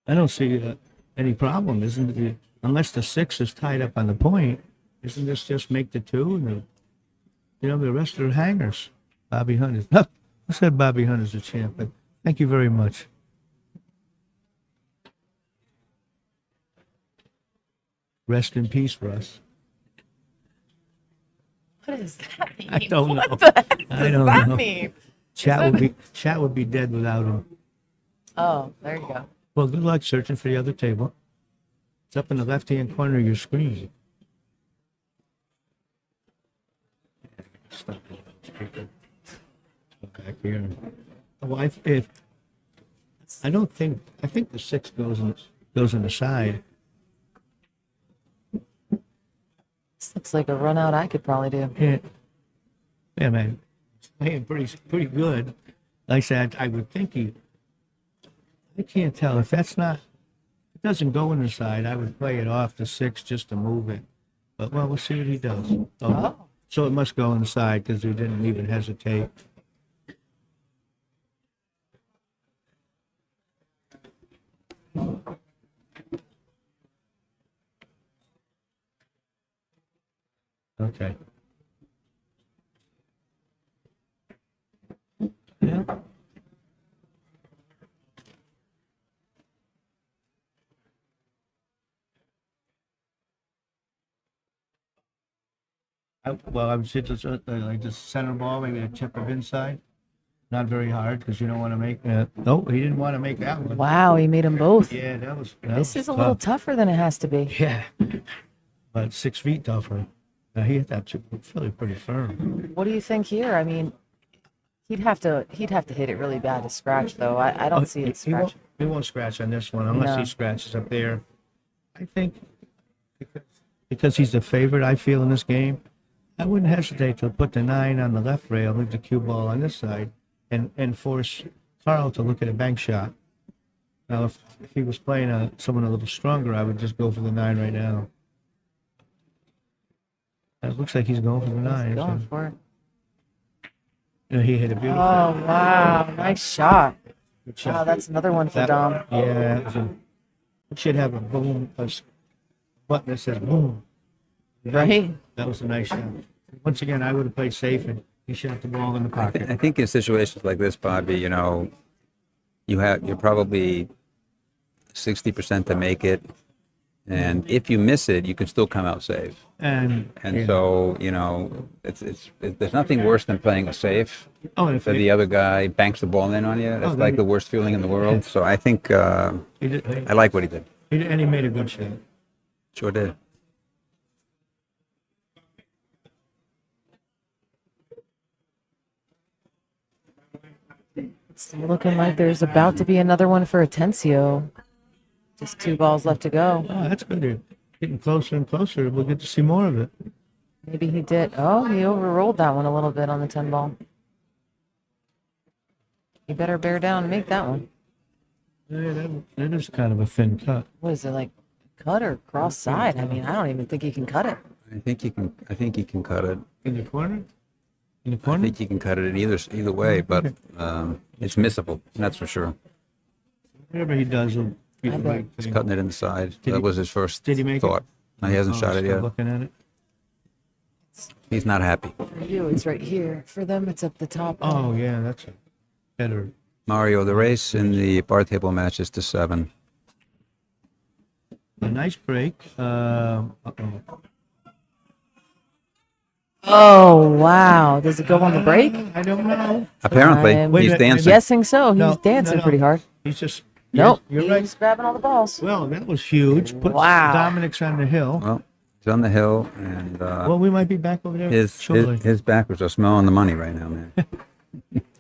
I don't see any problem, isn't it? Unless the 6 is tied up on the point, isn't this just make the 2 and the rest are hangers? Bobby Hunt is. I said Bobby Hunt is the champ, but thank you very much. Rest in peace, Russ. What does that mean? I don't know. What the heck I does don't that know. mean? Chat would be dead without him. Oh, there you go. Well, good luck searching for the other table. It's up in the left-hand corner of your screen. Stuck in the speaker. Go back here. Oh, I think the 6 goes in the side. This looks like a run out I could probably do. Yeah, man. Playing pretty good. Like I said, I would think I can't tell if it doesn't go in the side. I would play it off the 6 just to move it. But well, we'll see what he does. Oh. So it must go inside because he didn't even hesitate. Okay. Yeah. I would say just like the center ball, maybe a chip of inside. Not very hard because you don't want to make. No, he didn't want to make that one. Wow, he made them both. Yeah, that was. This is a little tougher than it has to be. Yeah, but 6 feet tougher. He hit that pretty firm. What do you think here? I mean, he'd have to hit it really bad to scratch though. I don't see it scratch. He won't scratch on this one unless No. he scratches up there. I think because he's the favorite, I feel in this game, I wouldn't hesitate to put the 9 on the left rail, leave the cue ball on this side, and force Carl to look at a bank shot. Now, if he was playing someone a little stronger, I would just go for the 9 right now. It looks like he's going for the 9. Going So. for it. Yeah, he hit a beautiful. Oh wow, nice shot. Good shot. Wow, that's another one for That- Dom. Yeah, it should have a boom, button that says boom. Right? That was a nice shot. Once again, I would have played safe and he shot the ball in the pocket. I think in situations like this, Bobby, you're probably 60% to make it, and if you miss it, you can still come out safe. And yeah. So there's nothing worse than playing a safe. Oh, and If the other guy banks the ball in on you, that's then like you- the worst feeling in the world. So I think he did, I like what he did. and he made a good shot. Sure did. It's looking like there's about to be another one for Atencio. Just 2 balls left to go. Oh, that's good. You're getting closer and closer. We'll get to see more of it. Maybe he did. Oh, he overrolled that one a little bit on the 10 ball. You better bear down and make that one. Yeah, that is kind of a thin cut. What is it, like cut or cross side? I mean, I don't even think he can cut it. I think he can cut it. In the corner? In the I corner? think he can cut it in either way, but it's missable. That's for sure. Whatever he does will be the I bet. right He's thing. cutting it in the side. Did That he- was his first did he make it? thought. No, he hasn't Oh, shot it still yet. looking at it. He's not happy. For you, it's right here. For them, it's up the top. Oh, yeah, that's a better. Mario, the race in the bar table match is to 7. A nice break. Uh-oh. Oh, wow. Does it go on the break? I don't know. Apparently, I'm he's Wait, dancing. Guessing so. He's No, dancing no. pretty hard. He's just. Nope. You're He's right. grabbing all the balls. Well, that was huge. Wow. Dominic's on the hill. Well, he's on the hill, and Well, we might be back over there his shortly. backers are smelling the money right now, man.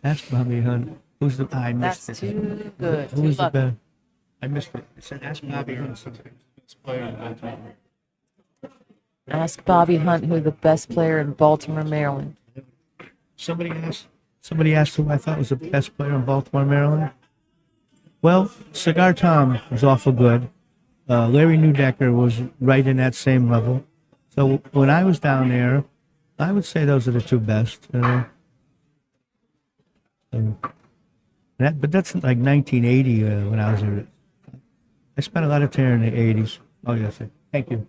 That's Bobby Hunt. Who's the? I missed That's it. too good. Too Who's the lucky. best? I missed it. It said ask Bobby Hunt. Ask Bobby Hunt who the best player in Baltimore, Maryland. Somebody asked who I thought was the best player in Baltimore, Maryland. Well, Cigar Tom was awful good. Larry Newdecker was right in that same level. So when I was down there, I would say those are the 2 best. But that's like 1980 when I was there. I spent a lot of time in the 80s. Oh, yes. Thank you.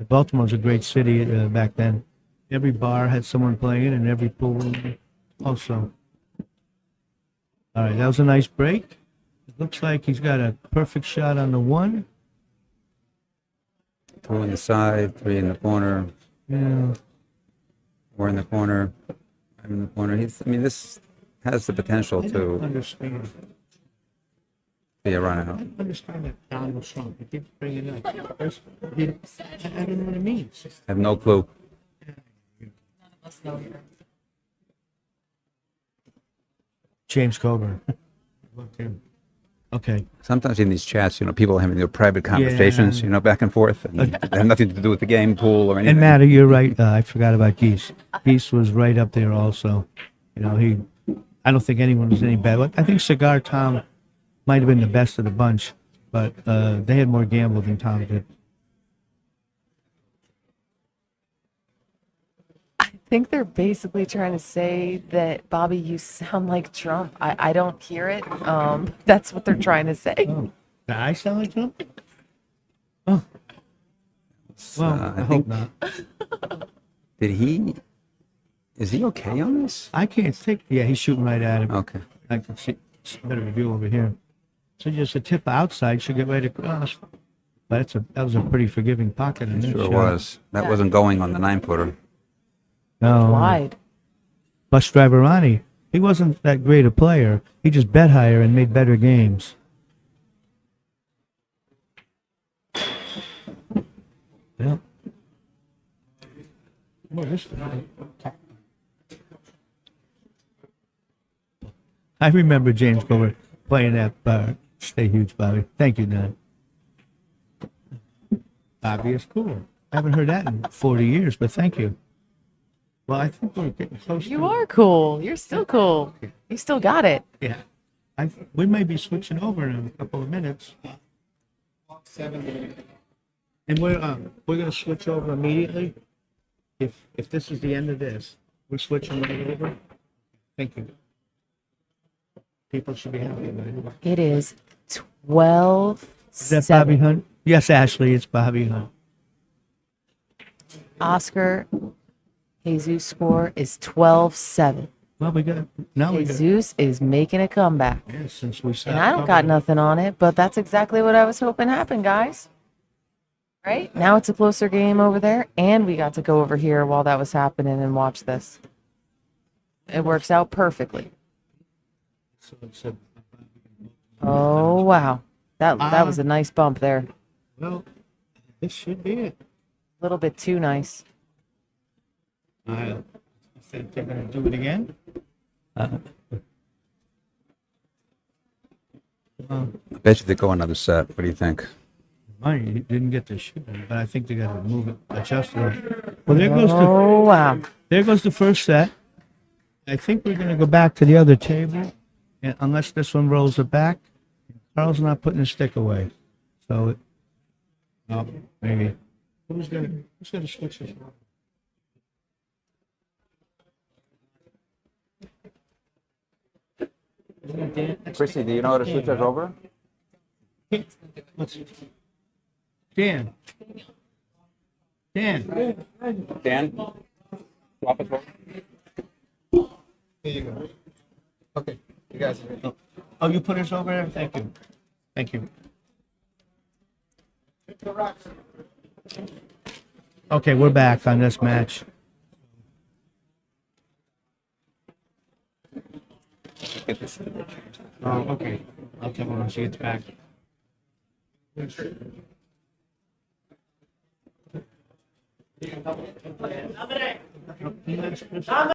Baltimore was a great city back then. Every bar had someone playing, and every pool room also. All right, that was a nice break. It looks like he's got a perfect shot on the one. 2 in the side, 3 in the corner, Yeah. 4 in the corner, 5 in the corner. This has the potential I don't to understand. be a run I out. don't understand that Donald Trump. He keeps bringing it up. I don't know what it means. I have no clue. James Coburn. Look him. Okay. Sometimes in these chats, people having their private conversations, back and forth, and they have nothing to do with the game, pool, or anything. And Matt, you're right. I forgot about Geese. Geese was right up there also. I don't think anyone was any better. I think Cigar Tom might have been the best of the bunch, but they had more gamble than Tom did. I think they're basically trying to say that, Bobby, you sound like Trump. I don't hear it. That's what they're trying to say. Oh, did I sound like Trump? Oh. Well, I hope not. Is he okay on this? I can't think. Yeah, he's shooting right at him. Okay. I can see. Better view over here. So just a tip outside should get right across. But that was a pretty forgiving pocket in this Sure shot. was. That wasn't going on the 9-footer. No. Wide. Bus driver Ronnie, he wasn't that great a player. He just bet higher and made better games. Yeah. Well, I remember James Coburn playing that bar. Stay huge, Bobby. Thank you, Dunn. Bobby is cool. I haven't heard that in 40 years, but thank you. Well, I think we're getting close. You are cool. You're still cool. You still got it. Yeah. We may be switching over in a couple of minutes. And we're going to switch over immediately. If this is the end of this, we're switching right over. Thank you. People should be happy about it. It is 12. Is that Bobby Hunt? Yes, Ashley, it's Bobby Hunt. Oscar Jesus score is 12-7. Well, we got Jesus is making a comeback. yeah, since we And I don't got nothing on it, but that's exactly what I was hoping happened, guys. Right? Now it's a closer game over there, and we got to go over here while that was happening and watch this. It works out perfectly. Oh, wow. That was a nice bump there. Well, this should be it. A little bit too nice. I think they're going to do it again. I bet you they go another set. What do you think? Mine didn't get to shoot it, but I think they got to move it, adjust it. Well, there goes Oh, wow. there goes the first set. I think we're going to go back to the other table, and unless this one rolls it back. Carl's not putting his stick away, so maybe. Who's going to switch this? Chrissy, do you know how to switch us over? Dan. Dan? Swap us over? Here you go. Okay, you guys are ready. Oh, you put us over there? Thank you. Thank you. Okay, we're back on this match. Oh, okay. I'll tell her when she gets back.